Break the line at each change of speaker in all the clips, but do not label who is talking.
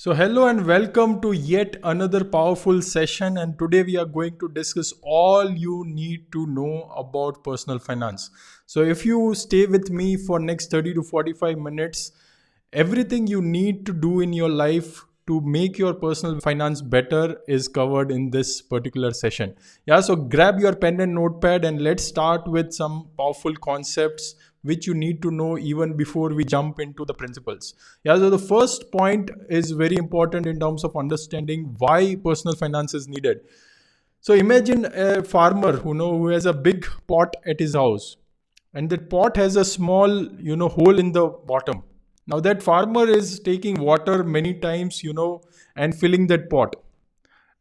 So, hello and welcome to yet another powerful session. And today we are going to discuss all you need to know about personal finance. So, if you stay with me for next 30 to 45 minutes, everything you need to do in your life to make your personal finance better is covered in this particular session. Yeah, so grab your pen and notepad and let's start with some powerful concepts which you need to know even before we jump into the principles. Yeah, so the first point is very important in terms of understanding why personal finance is needed. So imagine a farmer who has a big pot at his house, and that pot has a small hole in the bottom. Now that farmer is taking water many times and filling that pot.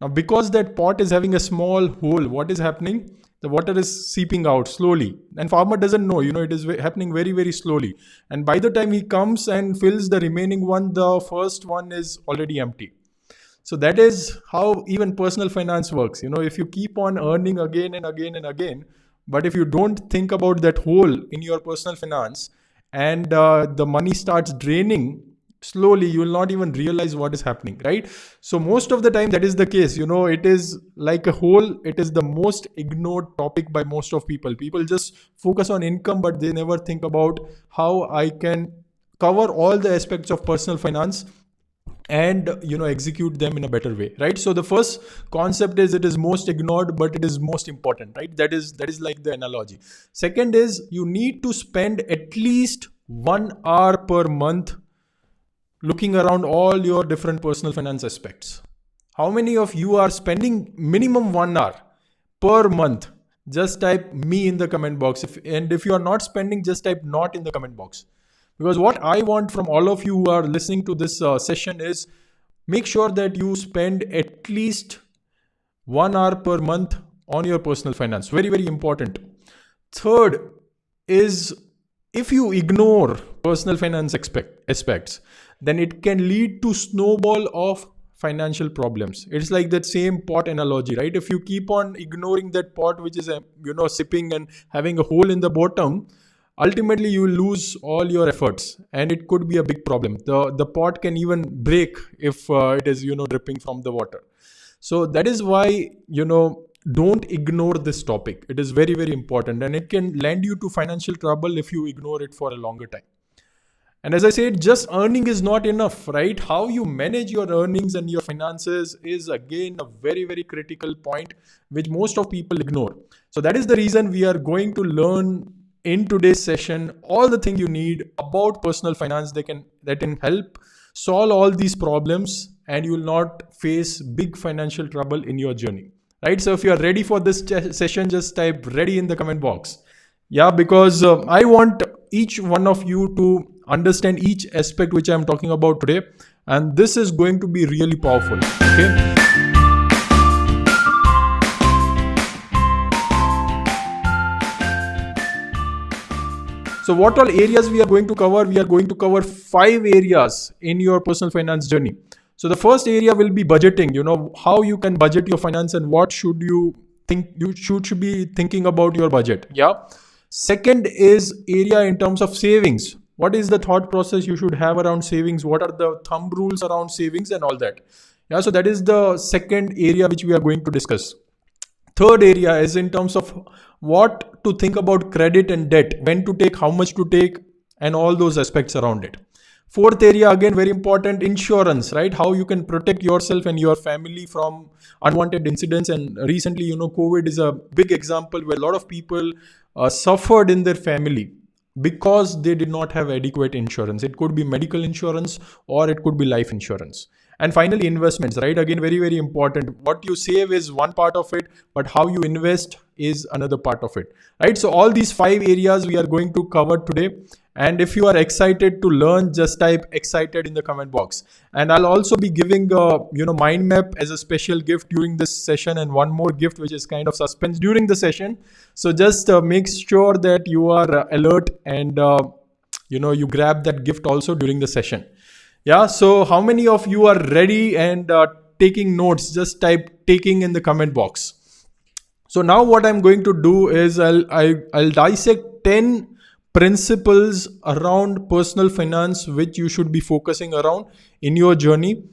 Now, because that pot is having a small hole, what is happening? The water is seeping out slowly, and farmer doesn't know. It is happening very, very slowly. And by the time he comes and fills the remaining one, the first one is already empty. So that is how even personal finance works. If you keep on earning again and again and again, but if you don't think about that hole in your personal finance, and the money starts draining slowly, you will not even realize what is happening, right? So most of the time that is the case. It is like a whole. It is the most ignored topic by most of people just focus on income, but they never think about how I can cover all the aspects of personal finance and execute them in a better way, right? So the first concept is, it is most ignored but it is most important, right? That is like the analogy. Second is, you need to spend at least 1 hour per month looking around all your different personal finance aspects. How many of you are spending minimum 1 hour per month? Just type me in the comment box. If you are not spending, just type not in the comment box. Because what I want from all of you who are listening to this session is, make sure that you spend at least 1 hour per month on your personal finance. Very, very important. Third is, if you ignore personal finance aspects, then it can lead to snowball of financial problems. It's like that same pot analogy, right? If you keep on ignoring that pot which is sipping and having a hole in the bottom, ultimately you will lose all your efforts and it could be a big problem. The pot can even break if it is dripping from the water. So that is why don't ignore this topic. It is very, very important, and it can land you to financial trouble if you ignore it for a longer time. And as I said, just earning is not enough, right? How you manage your earnings and your finances is again a very, very critical point which most of people ignore. So that is the reason we are going to learn in today's session all the things you need about personal finance that can help solve all these problems, and you will not face big financial trouble in your journey, right? So if you are ready for this session, just type ready in the comment box. Yeah, because I want each one of you to understand each aspect which I'm talking about today, and this is going to be really powerful. Okay. So what all areas we are going to cover? We are going to cover 5 areas in your personal finance journey. So the first area will be budgeting. How you can budget your finance and what should you think you should be thinking about your budget. Yeah. Second is area in terms of savings. What is the thought process you should have around savings? What are the thumb rules around savings and all that? Yeah. So that is the second area which we are going to discuss. Third area is in terms of what to think about credit and debt, when to take, how much to take, and all those aspects around it. Fourth area, again very important, insurance, right? How you can protect yourself and your family from unwanted incidents. And recently, COVID is a big example where a lot of people suffered in their family because they did not have adequate insurance. It could be medical insurance or it could be life insurance. And finally, investments, right? Again, very, very important. What you save is one part of it, but how you invest is another part of it, right? So all these 5 areas we are going to cover today. And if you are excited to learn, just type excited in the comment box. And I'll also be giving a mind map as a special gift during this session, and one more gift which is kind of suspense during the session. So just make sure that you are alert and you grab that gift also during the session. Yeah, so how many of you are ready and taking notes? Just type taking in the comment box. So now what I'm going to do is I'll dissect 10 principles around personal finance which you should be focusing around in your journey.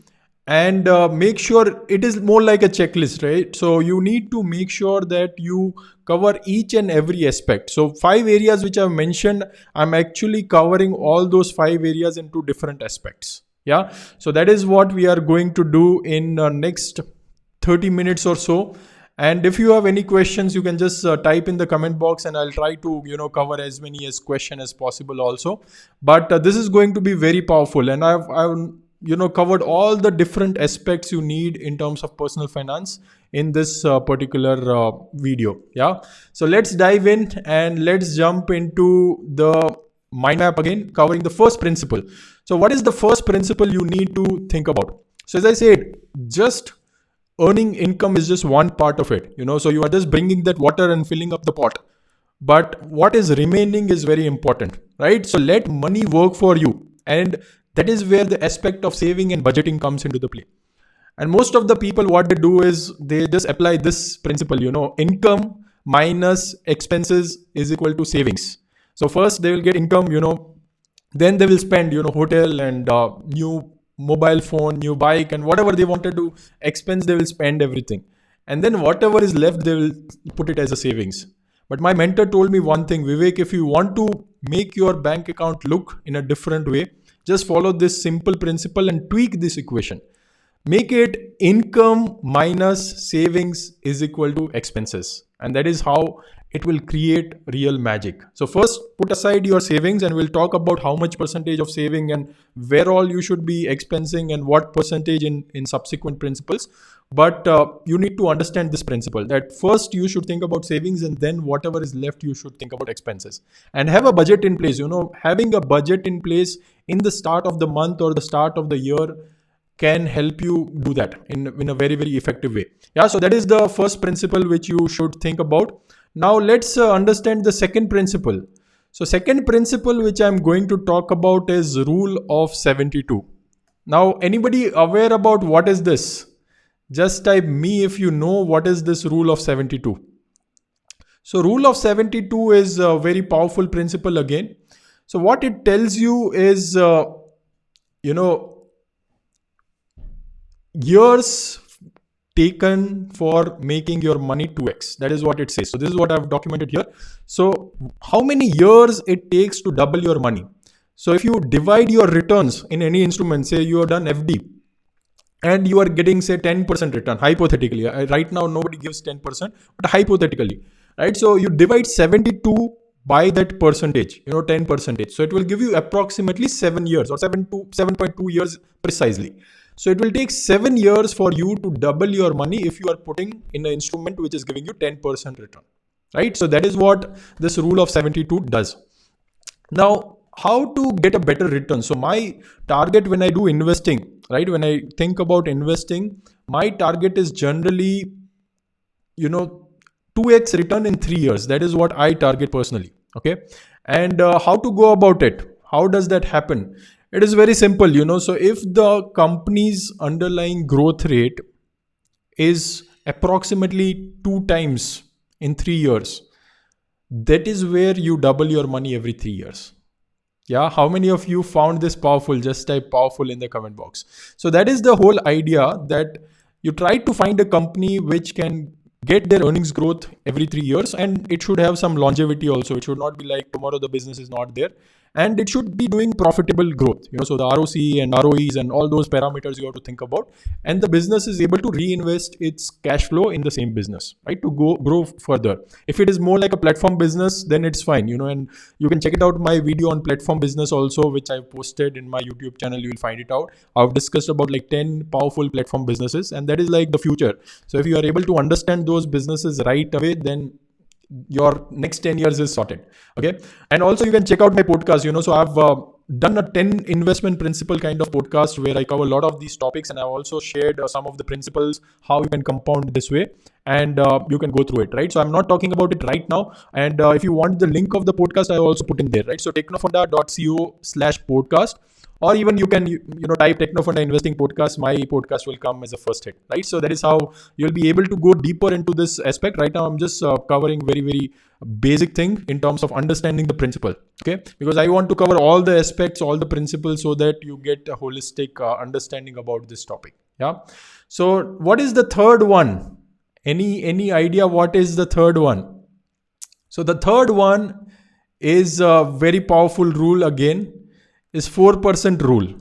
and make sure it is more like a checklist, right? So you need to make sure that you cover each and every aspect. So 5 areas which I've mentioned, I'm actually covering all those 5 areas into different aspects. Yeah, so that is what we are going to do in next 30 minutes or so. And if you have any questions, you can just type in the comment box, and I'll try to cover as many as question as possible also. But this is going to be very powerful, and I've covered all the different aspects you need in terms of personal finance in this particular video. Yeah, so let's dive in and let's jump into the mind map again, covering the first principle. So what is the first principle you need to think about? So as I said, just earning income is just one part of it. So you are just bringing that water and filling up the pot, but what is remaining is very important, right? So let money work for you, and that is where the aspect of saving and budgeting comes into the play. And most of the people, what they do is they just apply this principle, income minus expenses is equal to savings. So first they will get income, then they will spend, hotel and new mobile phone, new bike, and whatever they wanted to expense, they will spend everything. And then whatever is left, they will put it as a savings. But my mentor told me one thing, Vivek, if you want to make your bank account look in a different way, just follow this simple principle and tweak this equation. Make it income minus savings is equal to expenses. And that is how it will create real magic. So first, put aside your savings, and we'll talk about how much percentage of saving and where all you should be expensing and what percentage in subsequent principles. But you need to understand this principle that first you should think about savings, and then whatever is left, you should think about expenses and have a budget in place. Having a budget in place in the start of the month or the start of the year can help you do that in a very, very effective way. Yeah, so that is the first principle which you should think about. Now let's understand the second principle. So second principle which I'm going to talk about is rule of 72. Now, anybody aware about what is this? Just type me if you know what is this rule of 72. So rule of 72 is a very powerful principle again. So what it tells you is, years taken for making your money 2x. That is what it says. So this is what I've documented here. So how many years it takes to double your money? So if you divide your returns in any instrument, say you have done FD and you are getting say 10% return, hypothetically. Right now nobody gives 10%, but hypothetically, right? So you divide 72 by that percentage, 10%. So it will give you approximately 7 years or 7.2 years precisely. So it will take 7 years for you to double your money if you are putting in an instrument which is giving you 10% return, right? So that is what this rule of 72 does. Now, how to get a better return? So my target when I do investing, right? When I think about investing, my target is generally, 2x return in 3 years. That is what I target personally. Okay. And how to go about it? How does that happen? It is very simple, So if the company's underlying growth rate is approximately 2 times in 3 years, that is where you double your money every 3 years. Yeah. How many of you found this powerful? Just type powerful in the comment box. So that is the whole idea, that you try to find a company which can get their earnings growth every 3 years, and it should have some longevity also. It should not be like tomorrow the business is not there, and it should be doing profitable growth. So the ROC and ROEs and all those parameters you have to think about, and the business is able to reinvest its cash flow in the same business, right, to grow further. If it is more like a platform business, then it's fine, and you can check it out my video on platform business also, which I've posted in my YouTube channel. You will find it out. I've discussed about like 10 powerful platform businesses, and that is like the future. So if you are able to understand those businesses right away, then your next 10 years is sorted. Okay. And also you can check out my podcast, so I've done a 10 investment principle kind of podcast where I cover a lot of these topics, and I've also shared some of the principles, how you can compound this way, and you can go through it, right? So I'm not talking about it right now. And if you want the link of the podcast, I also put in there, right? So technofonda.co/podcast. or even you can type Technofunda investing podcast. My podcast will come as a first hit, right? So that is how you'll be able to go deeper into this aspect. Right now I'm just covering very basic thing in terms of understanding the principle, okay? Because I want to cover all the aspects, all the principles, so that you get a holistic understanding about this topic. Yeah. So what is the third one? Any idea what is the third one? So the third one is a very powerful rule again, is 4% rule.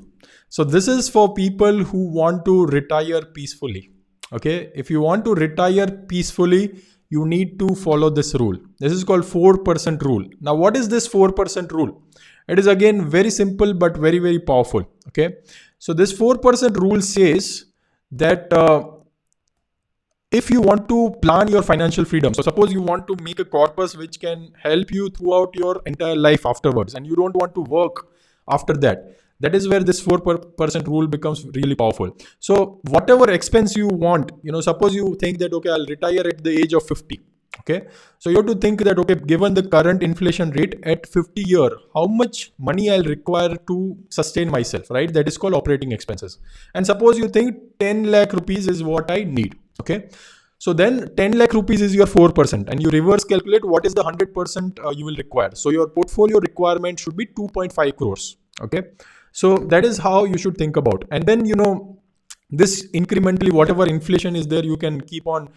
So this is for people who want to retire peacefully. Okay, if you want to retire peacefully, you need to follow this rule. This is called 4% rule. Now, what is this 4% rule? It is again very simple but very powerful. Okay, so this 4% rule says that if you want to plan your financial freedom, so suppose you want to make a corpus which can help you throughout your entire life afterwards, and you don't want to work after that, that is where this 4% rule becomes really powerful. So whatever expense you want, suppose you think that, okay, I'll retire at the age of 50. Okay, so you have to think that, okay, given the current inflation rate at 50 year, how much money I'll require to sustain myself, right? That is called operating expenses. And suppose you think 10 lakh rupees is what I need. Okay, so then 10 lakh rupees is your 4%, and you reverse calculate what is the 100% you will require. So your portfolio requirement should be 2.5 crores. Okay, so that is how you should think about. And then this incrementally, whatever inflation is there, you can keep on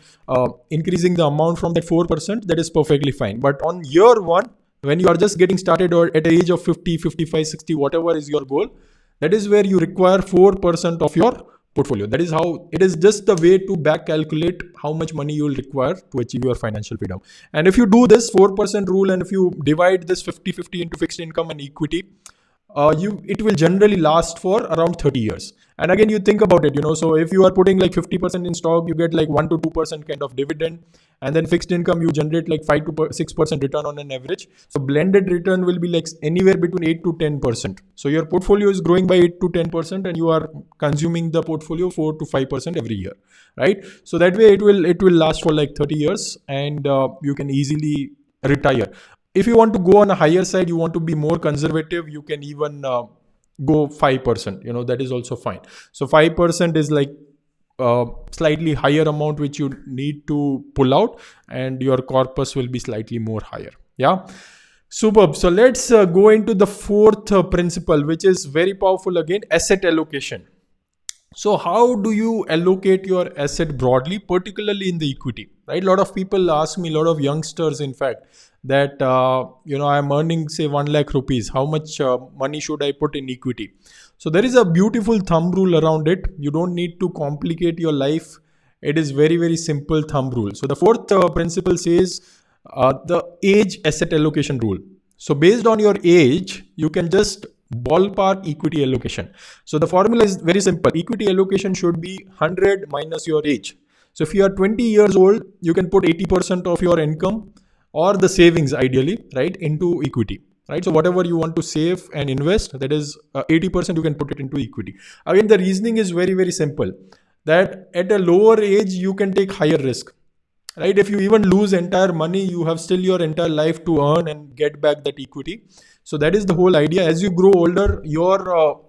increasing the amount from that 4%. That is perfectly fine. But on year one, when you are just getting started, or at the age of 50, 55, 60, whatever is your goal, that is where you require 4% of your portfolio. That is how it is, just the way to back calculate how much money you will require to achieve your financial freedom. And if you do this 4% rule, and if you divide this 50-50 into fixed income and equity, it will generally last for around 30 years. And again, you think about it, so if you are putting like 50% in stock, you get like 1 to 2% kind of dividend, and then fixed income, you generate like 5 to 6% return on an average. So blended return will be like anywhere between 8 to 10%. So your portfolio is growing by 8 to 10%, and you are consuming the portfolio 4 to 5% every year, right? So that way it will last for like 30 years, and you can easily retire. If you want to go on a higher side, you want to be more conservative, you can even go 5%. That is also fine. So 5% is like slightly higher amount which you need to pull out, and your corpus will be slightly more higher. Yeah, superb. So let's go into the fourth principle, which is very powerful again, asset allocation. So how do you allocate your asset broadly, particularly in the equity, right? A lot of people ask me, a lot of youngsters, in fact, that, I'm earning say 1 lakh rupees. How much money should I put in equity? So there is a beautiful thumb rule around it. You don't need to complicate your life. It is very simple thumb rule. So the fourth principle says the age asset allocation rule. So based on your age, you can just ballpark equity allocation. So the formula is very simple. Equity allocation should be 100 minus your age. So if you are 20 years old, you can put 80% of your income or the savings ideally, right, into equity, right? So whatever you want to save and invest, that is 80% you can put it into equity. Again, the reasoning is very simple, that at a lower age, you can take higher risk, right? If you even lose entire money, you have still your entire life to earn and get back that equity. So that is the whole idea. As you grow older, your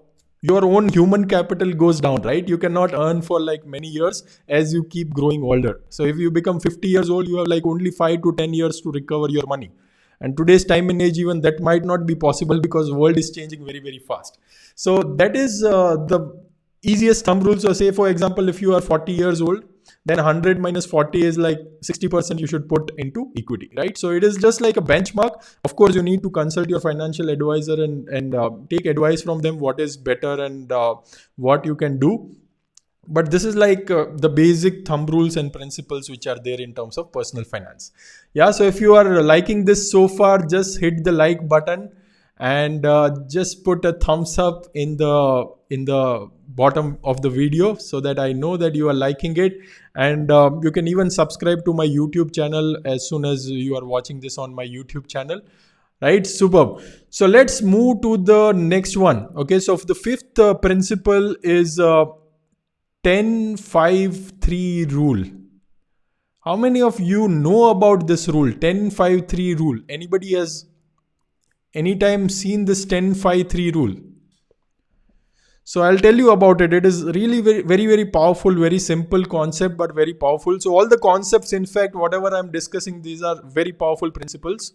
own human capital goes down, right? You cannot earn for like many years as you keep growing older. So if you become 50 years old, you have like only 5 to 10 years to recover your money. And today's time and age, even that might not be possible, because the world is changing very fast. So that is the easiest thumb rule. So say, for example, if you are 40 years old, then 100 minus 40 is like 60% you should put into equity, right? So it is just like a benchmark. Of course, you need to consult your financial advisor and take advice from them, what is better and what you can do. But this is like the basic thumb rules and principles which are there in terms of personal finance. Yeah, so if you are liking this so far, just hit the like button and just put a thumbs up in the bottom of the video, so that I know that you are liking it. And you can even subscribe to my YouTube channel as soon as you are watching this on my YouTube channel, right? Superb. So let's move to the next one. Okay, so the fifth principle is 10-5-3 rule. How many of you know about this rule, 10-5-3 rule? Anybody has anytime seen this 10-5-3 rule? So I'll tell you about it. It is really very, very, very powerful, very simple concept, but very powerful. So all the concepts, in fact, whatever I'm discussing, these are very powerful principles.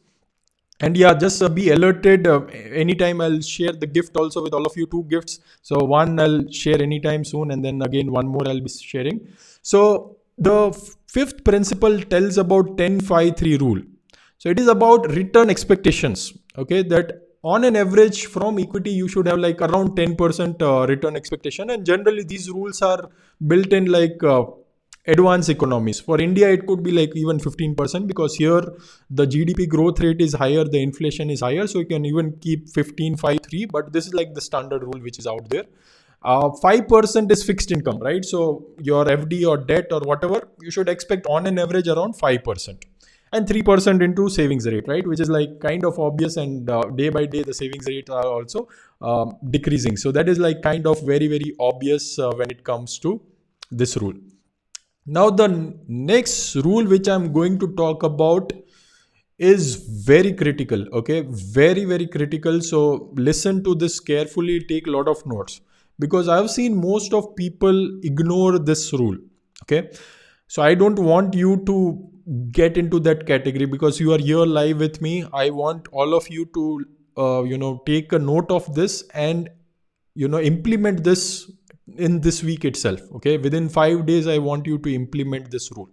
And yeah, just be alerted. Anytime I'll share the gift also with all of you, two gifts. So one I'll share anytime soon, and then again one more I'll be sharing. So the fifth principle tells about 10-5-3 rule. So it is about return expectations. Okay, that on an average from equity you should have like around 10% return expectation, and generally these rules are built in like advanced economies. For India, it could be like even 15% because here the GDP growth rate is higher, the inflation is higher, so you can even keep 15-5-3. But this is like the standard rule which is out there. 5% is fixed income, right? So your FD or debt or whatever, you should expect on an average around 5%. And 3% into savings rate, right? Which is like kind of obvious, and day by day the savings rate are also decreasing. So that is like kind of very, very obvious when it comes to this rule. Now, the next rule which I'm going to talk about is very critical. Okay, very, very critical. So listen to this carefully, take a lot of notes, because I've seen most of people ignore this rule. Okay, so I don't want you to get into that category because you are here live with me. I want all of you to take a note of this and implement this in this week itself. Okay, within 5 days I want you to implement this rule.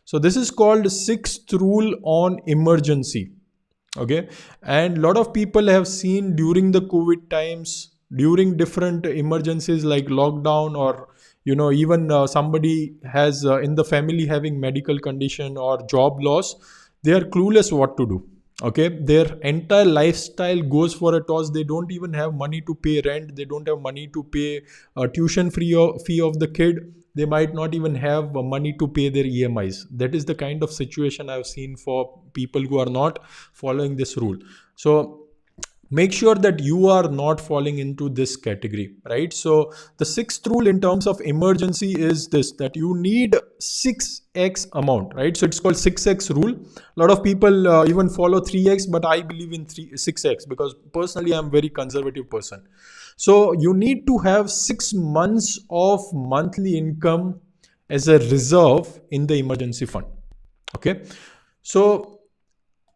So this is called sixth rule on emergency. Okay, and a lot of people have seen during the COVID times, during different emergencies like lockdown, or even somebody has in the family having medical condition or job loss, they are clueless what to do. Okay, their entire lifestyle goes for a toss. They don't even have money to pay rent, they don't have money to pay tuition fee of the kid, they might not even have money to pay their EMIs. That is the kind of situation I've seen for people who are not following this rule. So make sure that you are not falling into this category, right? So the sixth rule in terms of emergency is this, that you need 6x amount, right? So it's called 6x rule. A lot of people even follow 3x, but I believe in 6x because personally I'm very conservative person. So you need to have 6 months of monthly income as a reserve in the emergency fund. Okay, so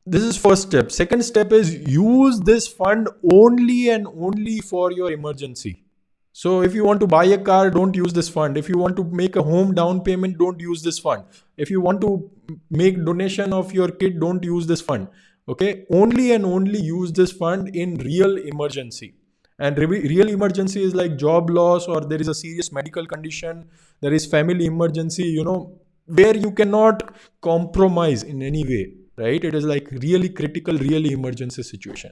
this is first step. Second step is use this fund only and only for your emergency. So if you want to buy a car, don't use this fund. If you want to make a home down payment, don't use this fund. If you want to make donation of your kid, don't use this fund. Okay, only and only use this fund in real emergency. And real emergency is like job loss, or there is a serious medical condition, there is family emergency, where you cannot compromise in any way, right? It is like really critical, really emergency situation.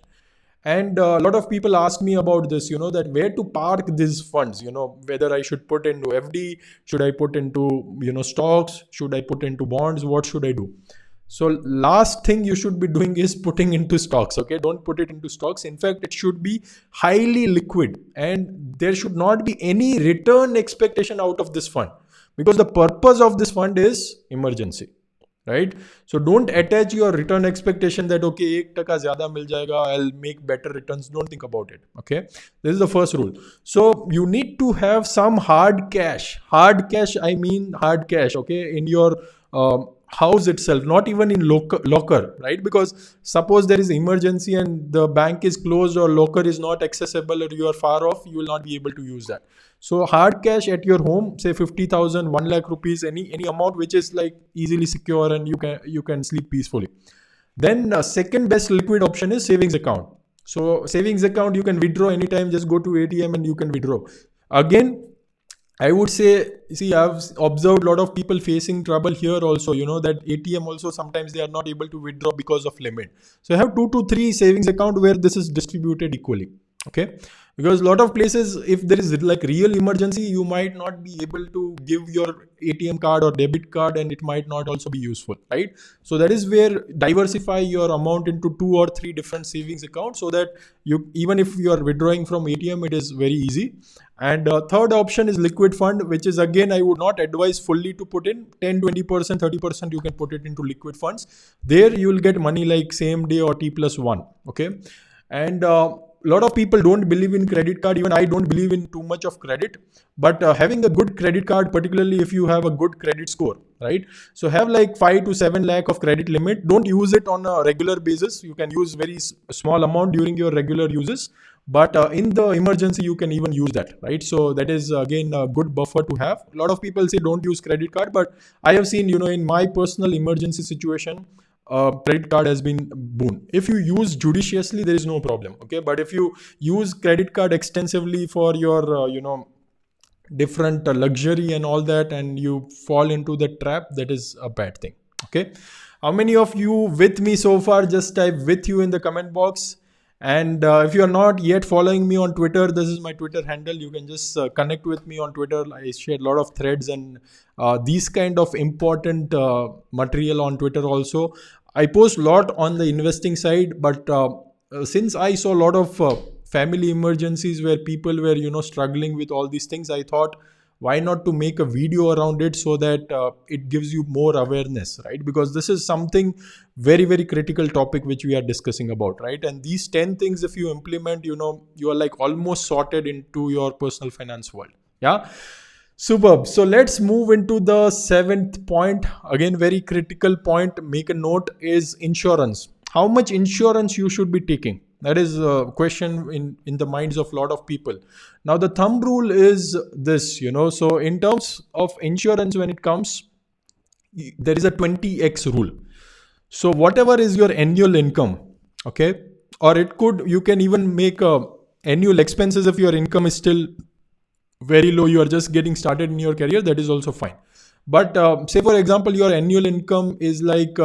And a lot of people ask me about this, that where to park these funds, whether I should put into FD, should I put into stocks, should I put into bonds, what should I do? So last thing you should be doing is putting into stocks. Okay, don't put it into stocks. In fact, it should be highly liquid, and there should not be any return expectation out of this fund, because the purpose of this fund is emergency, right? So don't attach your return expectation that okay, 1% zyada mil jayega, I'll make better returns. Don't think about it. Okay, this is the first rule. So you need to have some hard cash. I mean hard cash. Okay, in your house itself, not even in locker, right? Because suppose there is emergency and the bank is closed or locker is not accessible or you are far off, you will not be able to use that. So hard cash at your home, say 50,000, 1 lakh rupees, any amount which is like easily secure and you can sleep peacefully. Then second best liquid option is savings account. So savings account, you can withdraw anytime, just go to ATM and you can withdraw. Again, I would say, see, I've observed a lot of people facing trouble here also, that ATM also sometimes they are not able to withdraw because of limit. So I have 2 to 3 savings account where this is distributed equally. Okay, because a lot of places, if there is like real emergency, you might not be able to give your ATM card or debit card, and it might not also be useful, right? So that is where diversify your amount into 2 or 3 different savings accounts, so that you, even if you are withdrawing from ATM, it is very easy. And third option is liquid fund, which is again, I would not advise fully to put in 10, 20%, 30%. You can put it into liquid funds. There you will get money like same day or T+1. Okay, and lot of people don't believe in credit card. Even I don't believe in too much of credit, but having a good credit card, particularly if you have a good credit score, right? So have like 5 to 7 lakh of credit limit. Don't use it on a regular basis. You can use very small amount during your regular uses, but in the emergency you can even use that, right? So that is again a good buffer to have. A lot of people say don't use credit card, but I have seen, in my personal emergency situation, credit card has been boon. If you use judiciously, there is no problem, okay? But if you use credit card extensively for your different luxury and all that, and you fall into the trap, that is a bad thing, okay? How many of you with me so far? Just type with you in the comment box. And if you are not yet following me on Twitter, this is my Twitter handle. You can just connect with me on Twitter. I share a lot of threads and these kind of important material on Twitter also. I post a lot on the investing side, but since I saw a lot of family emergencies where people were, struggling with all these things, I thought, why not to make a video around it so that it gives you more awareness, right? Because this is something very, very critical topic which we are discussing about, right? And these 10 things, if you implement, you are like almost sorted into your personal finance world. Yeah. Superb. So let's move into the 7th point. Again, very critical point. Make a note is insurance. How much insurance you should be taking? That is a question in the minds of a lot of people. Now, the thumb rule is this, so in terms of insurance, when it comes, there is a 20x rule. So whatever is your annual income, okay, or you can even make annual expenses if your income is still very low, you are just getting started in your career, that is also fine. But say for example, your annual income is like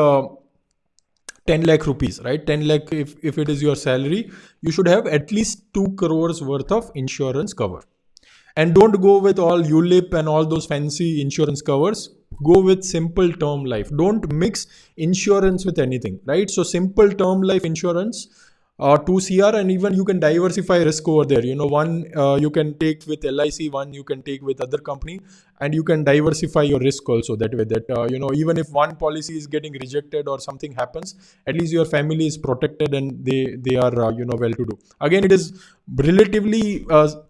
10 lakh rupees, right? 10 lakh, if it is your salary, you should have at least 2 crores worth of insurance cover. And don't go with all ULIP and all those fancy insurance covers. Go with simple term life. Don't mix insurance with anything, right? So simple term life insurance, 2 CR, and even you can diversify risk over there. One you can take with LIC, one you can take with other company, and you can diversify your risk also that way. That even if one policy is getting rejected or something happens, at least your family is protected and they are well to do. Again, it is relatively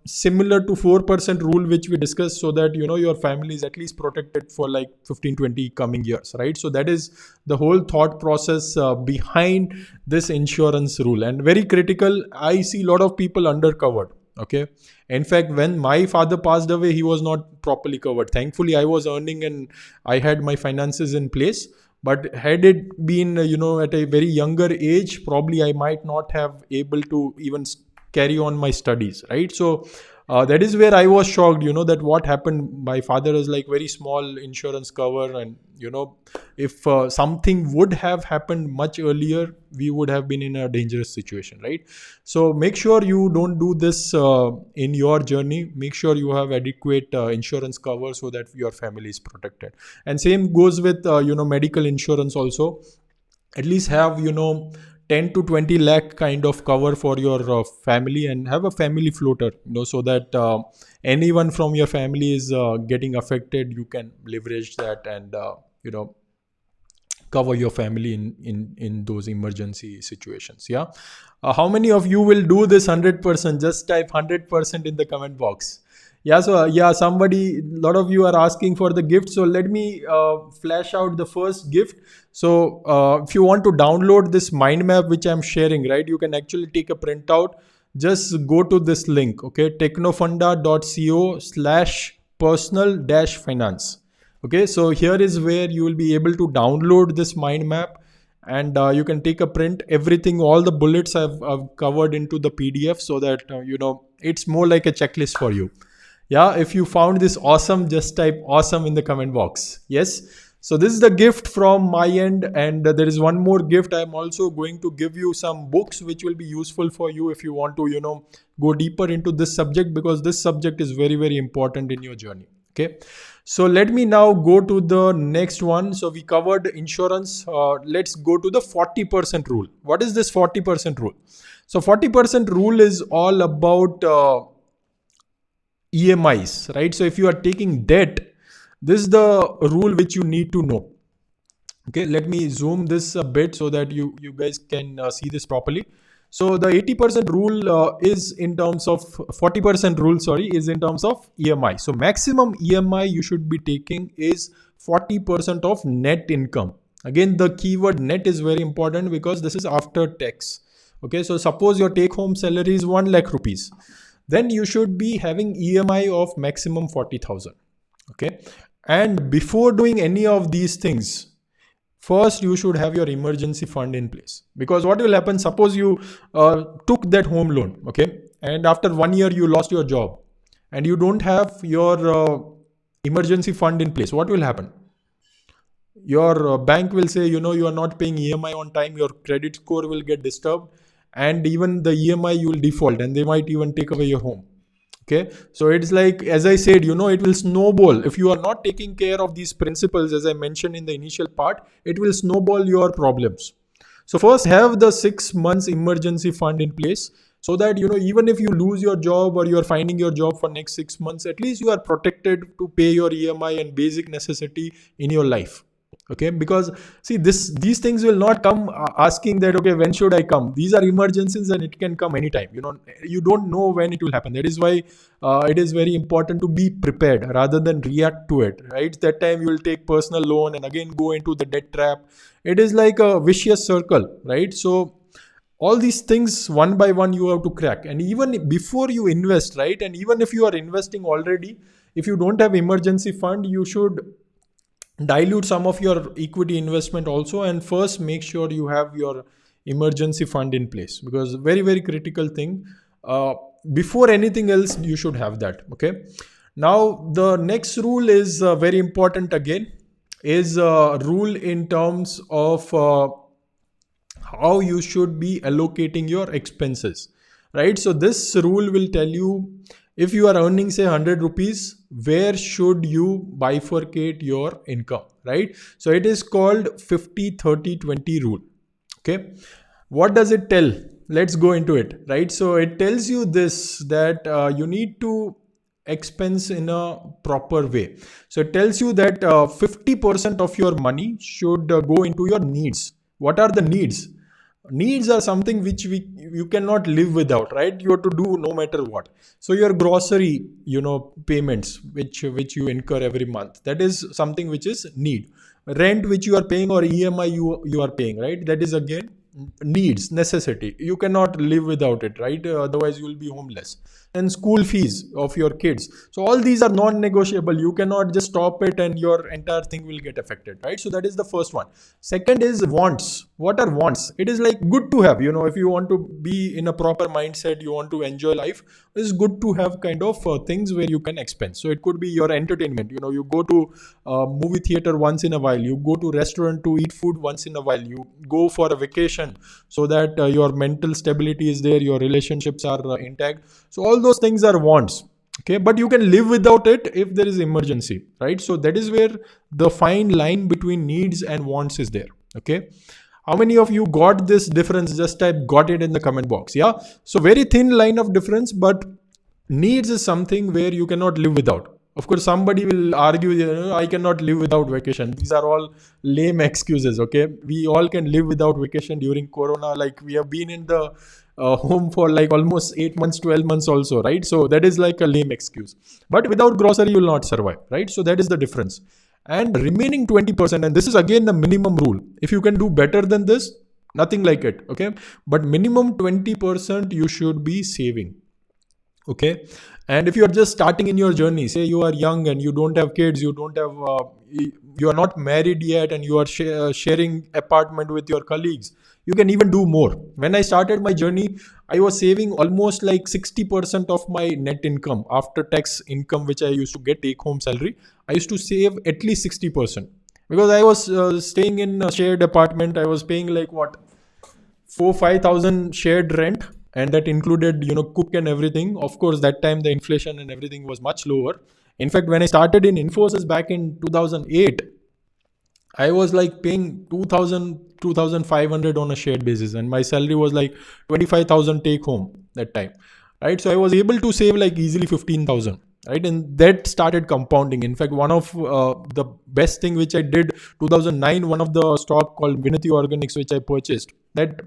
similar to 4% rule which we discussed, so that your family is at least protected for like 15-20 coming years, right? So that is the whole thought process behind this insurance rule, and very critical. I see a lot of people undercovered, okay? In fact, when my father passed away, he was not properly covered. Thankfully, I was earning and I had my finances in place. But had it been at a very younger age, probably I might not have able to even carry on my studies, right? So that is where I was shocked, that what happened. My father is like very small insurance cover, and if something would have happened much earlier, we would have been in a dangerous situation, right? So make sure you don't do this in your journey. Make sure you have adequate insurance cover so that your family is protected. And same goes with medical insurance also. At least have 10 to 20 lakh kind of cover for your family, and have a family floater, so that anyone from your family is getting affected, you can leverage that and cover your family in those emergency situations. Yeah. How many of you will do this 100%? Just type 100% in the comment box. Yeah, so a lot of you are asking for the gift. So let me flash out the first gift. So if you want to download this mind map which I'm sharing, right, you can actually take a printout. Just go to this link, okay, technofunda.co/personal-finance. Okay, so here is where you will be able to download this mind map, and you can take a print. Everything, all the bullets I've covered into the PDF, so that it's more like a checklist for you. Yeah, if you found this awesome, just type awesome in the comment box. Yes. So this is the gift from my end, and there is one more gift. I'm also going to give you some books which will be useful for you if you want to go deeper into this subject, because this subject is very, very important in your journey. Okay. So let me now go to the next one. So we covered insurance. Let's go to the 40% rule. What is this 40% rule? So 40% rule is all about EMIs, right? So if you are taking debt, this is the rule which you need to know. Okay, let me zoom this a bit so that you guys can see this properly. So the 80% rule is in terms of 40% rule, sorry, is in terms of EMI. So maximum EMI you should be taking is 40% of net income. Again, the keyword net is very important because this is after tax. Okay, so suppose your take home salary is 1 lakh rupees, then you should be having EMI of maximum 40,000. Okay, and before doing any of these things, first you should have your emergency fund in place. Because what will happen, suppose you took that home loan, okay, and after 1 year you lost your job and you don't have your emergency fund in place, what will happen? Your bank will say, you are not paying EMI on time, your credit score will get disturbed, and even the EMI you will default, and they might even take away your home. Okay, so it's like, as I said, it will snowball. If you are not taking care of these principles, as I mentioned in the initial part, it will snowball your problems. So first have the 6 months emergency fund in place, so that even if you lose your job or you are finding your job for next 6 months, at least you are protected to pay your EMI and basic necessity in your life. Okay, because see, these things will not come asking that, okay, when should I come? These are emergencies and it can come anytime. You don't know when it will happen. That is why it is very important to be prepared rather than react to it, right? That time you will take personal loan and again go into the debt trap. It is like a vicious circle, right? So all these things one by one you have to crack. And even before you invest, right, and even if you are investing already, if you don't have emergency fund, you should dilute some of your equity investment also, and first make sure you have your emergency fund in place, because very, very critical thing. Before anything else, you should have that. Okay, now the next rule is very important again, is rule in terms of how you should be allocating your expenses, right? So this rule will tell you, if you are earning say 100 rupees, where should you bifurcate your income, right? So it is called 50-30-20 rule. Okay, what does it tell? Let's go into it, right? So it tells you this, that you need to expense in a proper way. So it tells you that 50% of your money should go into your needs. What are the needs? Needs are something which you cannot live without, right? You have to do no matter what. So your grocery payments which you incur every month, that is something which is need. Rent which you are paying, or EMI you are paying, right? That is again needs, necessity. You cannot live without it, right? Otherwise you will be homeless. And school fees of your kids, so all these are non-negotiable. You cannot just stop it and your entire thing will get affected, right? So that is the first one. Second is wants. What are wants? It is like good to have, if you want to be in a proper mindset, you want to enjoy life, it's good to have kind of things where you can expense. So it could be your entertainment. You go to movie theater once in a while, you go to restaurant to eat food once in a while, you go for a vacation, so that your mental stability is there, your relationships are intact. So all those things are wants. Okay, but you can live without it if there is emergency, right? So that is where the fine line between needs and wants is there. Okay, how many of you got this difference? Just type got it in the comment box. Yeah, so very thin line of difference, but needs is something where you cannot live without. Of course, somebody will argue, I cannot live without vacation. These are all lame excuses. Okay, we all can live without vacation during Corona. Like, we have been in the home for like almost 8 months, 12 months also, right? So that is like a lame excuse. But without grocery, you will not survive, right? So that is the difference. And remaining 20%, and this is again the minimum rule. If you can do better than this, nothing like it. Okay, but minimum 20% you should be saving. Okay, and if you are just starting in your journey, say you are young and you don't have kids, you don't have you are not married yet, and you are sharing apartment with your colleagues, you can even do more. When I started my journey, I was saving almost like 60% of my net income after tax income, which I used to get take home salary. I used to save at least 60%, because I was staying in a shared apartment. I was paying like what, 4-5,000 shared rent, and that included cook and everything. Of course, that time the inflation and everything was much lower. In fact, when I started in Infosys back in 2008, I was like paying 2,500 on a shared basis, and my salary was like 25,000 take home that time, right? So I was able to save like easily 15,000, right? And that started compounding. In fact, one of the best thing which I did, 2009, one of the stock called Vinati Organics, which I purchased, that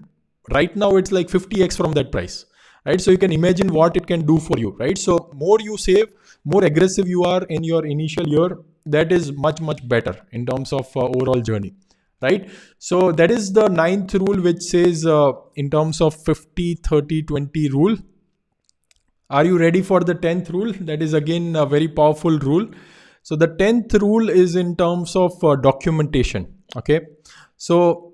right now it's like 50x from that price, right? So you can imagine what it can do for you, right? So more you save, more aggressive you are in your initial year, that is much better in terms of overall journey, right? So that is the ninth rule, which says in terms of 50-30-20 rule. Are you ready for the 10th rule? That is again a very powerful rule. So the 10th rule is in terms of documentation. Okay. So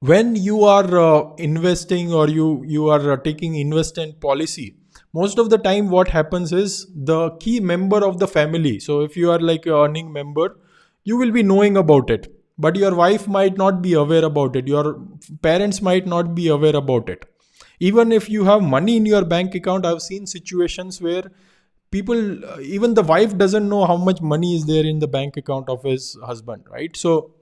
when you are investing, or you are taking investment policy, most of the time what happens is the key member of the family, so if you are like a earning member, you will be knowing about it, but your wife might not be aware about it, your parents might not be aware about it. Even if you have money in your bank account, I've seen situations where people, even the wife doesn't know how much money is there in the bank account of his husband, right? So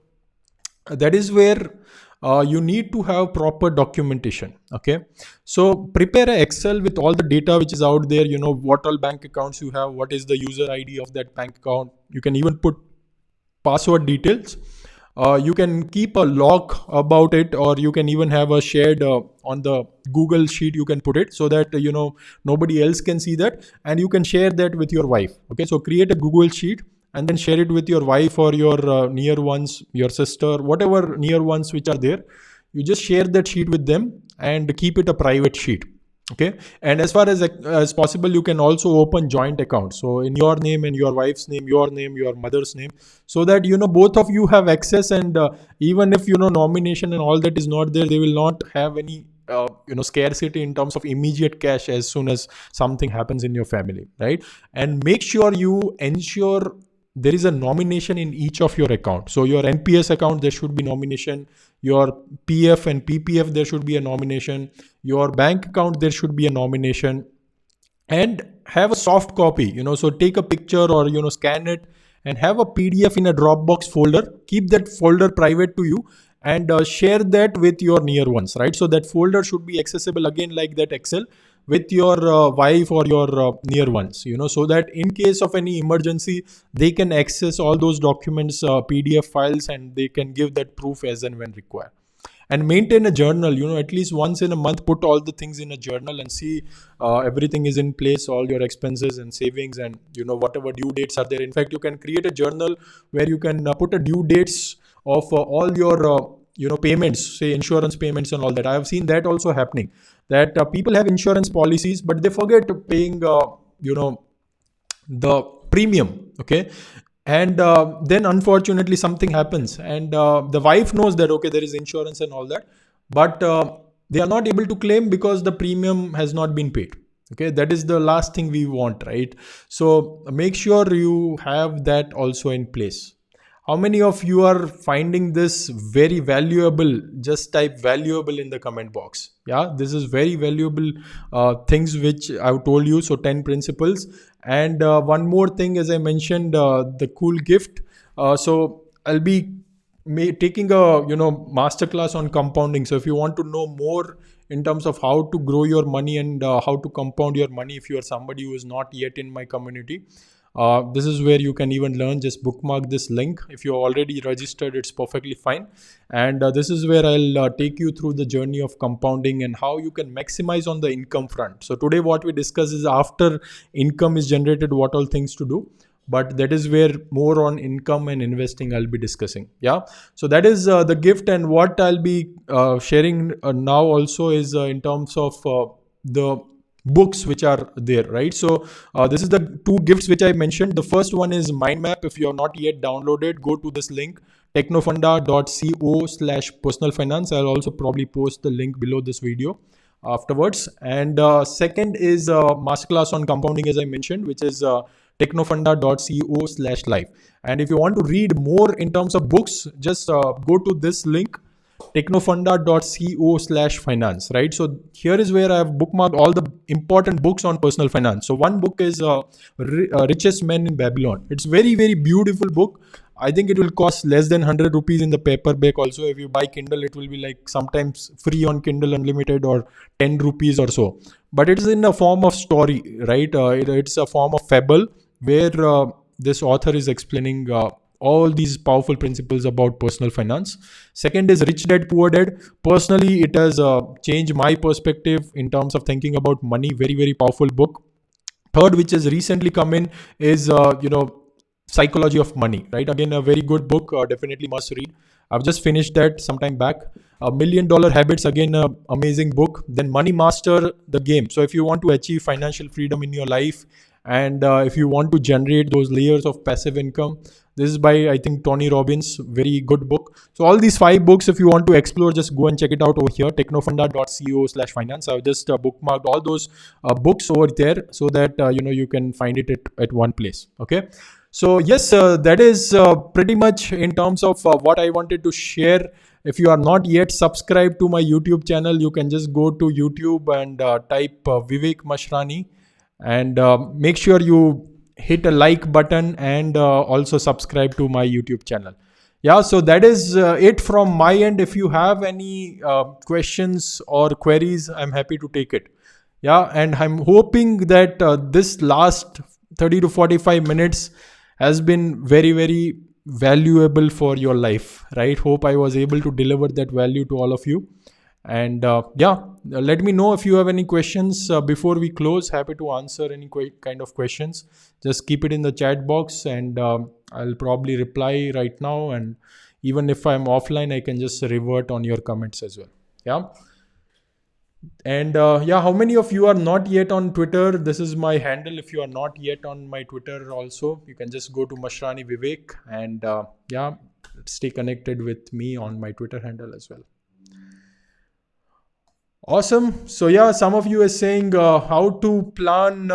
that is where you need to have proper documentation. Okay. So prepare a Excel with all the data which is out there, what all bank accounts you have, what is the user ID of that bank account. You can even put password details. You can keep a log about it, or you can even have a shared on the Google sheet. You can put it so that nobody else can see that, and you can share that with your wife. Okay, so create a Google sheet and then share it with your wife or your near ones, your sister, whatever near ones which are there. You just share that sheet with them and keep it a private sheet. Okay. And as far as possible, you can also open joint accounts, so in your name and your wife's name, your mother's name, so that both of you have access. And even if nomination and all that is not there, they will not have any scarcity in terms of immediate cash as soon as something happens in your family, right? And make sure you ensure there is a nomination in each of your account. So your NPS account, there should be nomination. Your PF and PPF, there should be a nomination. Your bank account, there should be a nomination. And have a soft copy, so take a picture or scan it and have a PDF in a Dropbox folder. Keep that folder private to you, and share that with your near ones, right? So that folder should be accessible again like that Excel with your wife or your near ones, so that in case of any emergency, they can access all those documents, PDF files, and they can give that proof as and when required. And maintain a journal, at least once in a month, put all the things in a journal and see everything is in place, all your expenses and savings, and whatever due dates are there. In fact, you can create a journal where you can put a due dates of all your payments, say insurance payments and all that. I have seen that also happening, that people have insurance policies but they forget paying the premium. Okay. And then unfortunately something happens, and the wife knows that okay, there is insurance and all that, but they are not able to claim because the premium has not been paid. Okay, that is the last thing we want, right? So make sure you have that also in place. How many of you are finding this very valuable? Just type valuable in the comment box. Yeah, this is very valuable things which I've told you. So 10 principles. And one more thing, as I mentioned, the cool gift. So I'll be taking a masterclass on compounding. So if you want to know more in terms of how to grow your money and how to compound your money, if you are somebody who is not yet in my community, this is where you can even learn. Just bookmark this link. If you're already registered, it's perfectly fine. And this is where I'll take you through the journey of compounding and how you can maximize on the income front. So today what we discuss is after income is generated, what all things to do. But that is where more on income and investing I'll be discussing. Yeah. So that is the gift. And what I'll be sharing now also is in terms of the books which are there, right? So this is the two gifts which I mentioned. The first one is Mind Map. If you are not yet downloaded, go to this link, technofunda.co/personal finance. I'll also probably post the link below this video afterwards. And second is masterclass on compounding, as I mentioned, which is technofunda.co/live. And if you want to read more in terms of books, just go to this link, technofunda.co/finance, right? So here is where I have bookmarked all the important books on personal finance. So one book is Richest Men in Babylon. It's very, very beautiful book. I think it will cost less than 100 rupees in the paperback. Also, if you buy Kindle, it will be like sometimes free on Kindle Unlimited or 10 rupees or so. But it is in a form of story, right? It's a form of fable where this author is explaining all these powerful principles about personal finance. Second is Rich Dad Poor Dad. Personally, it has changed my perspective in terms of thinking about money. Very, very powerful book. Third, which has recently come in, is Psychology of Money. Right, again, a very good book. Definitely must read. I've just finished that some time back. $1 Million Habits, again, amazing book. Then Money Master the Game. So if you want to achieve financial freedom in your life, and if you want to generate those layers of passive income, this is by, I think, Tony Robbins. Very good book. So all these 5 books, if you want to explore, just go and check it out over here, technofunda.co/finance. I've just bookmarked all those books over there, so that you can find it at one place. Okay. So yes, that is pretty much in terms of what I wanted to share. If you are not yet subscribed to my YouTube channel, you can just go to YouTube and type Vivek Mashrani, and make sure you hit a like button, and also subscribe to my YouTube channel. Yeah, so that is it from my end. If you have any questions or queries, I'm happy to take it. Yeah, and I'm hoping that this last 30 to 45 minutes has been very, very valuable for your life, right? Hope I was able to deliver that value to all of you. And let me know if you have any questions before we close. Happy to answer any kind of questions. Just keep it in the chat box, and I'll probably reply right now. And even if I'm offline, I can just revert on your comments as well. Yeah. And how many of you are not yet on Twitter? This is my handle. If you are not yet on my Twitter also, you can just go to Mashrani Vivek, and stay connected with me on my Twitter handle as well. Awesome. So some of you are saying how to plan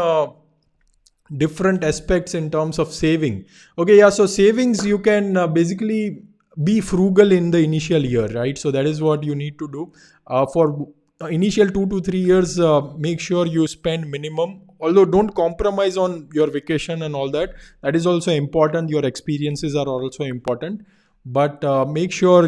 different aspects in terms of saving. Okay, so savings, you can basically be frugal in the initial year, right? So that is what you need to do. For initial 2 to 3 years, make sure you spend minimum. Although don't compromise on your vacation and all that. That is also important. Your experiences are also important. But make sure,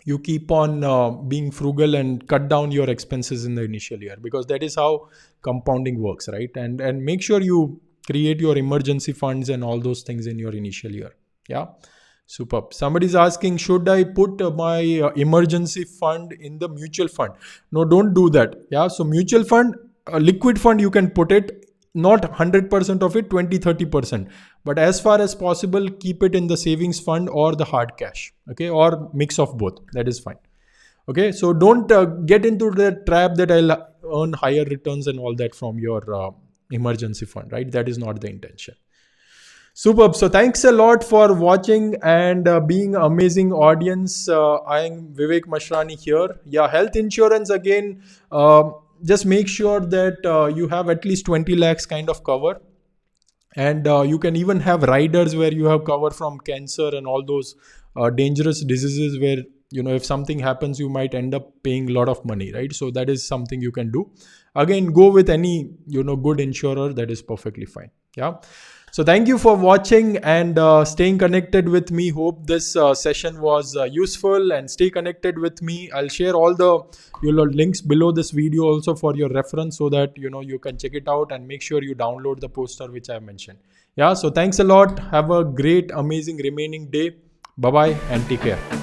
you keep on being frugal and cut down your expenses in the initial year, because that is how compounding works, right? And make sure you create your emergency funds and all those things in your initial year. Yeah. Superb. Somebody's asking, should I put my emergency fund in the mutual fund? No, don't do that. Yeah. So mutual fund, liquid fund, you can put it, not 100% of it, 20-30%. But as far as possible, keep it in the savings fund or the hard cash. Okay. Or mix of both. That is fine. Okay. So don't get into the trap that I'll earn higher returns and all that from your emergency fund, right? That is not the intention. Superb. So thanks a lot for watching and being an amazing audience. I am Vivek Mashrani here. Yeah, health insurance again. Just make sure that you have at least 20 lakhs kind of cover. And you can even have riders where you have cover from cancer and all those dangerous diseases where, if something happens, you might end up paying a lot of money, right? So that is something you can do. Again, go with any, good insurer. That is perfectly fine. Yeah. So thank you for watching and staying connected with me. Hope this session was useful, and stay connected with me. I'll share all the links below this video also for your reference, so that you can check it out, and make sure you download the poster which I mentioned. Yeah. So thanks a lot. Have a great, amazing remaining day. Bye-bye and take care.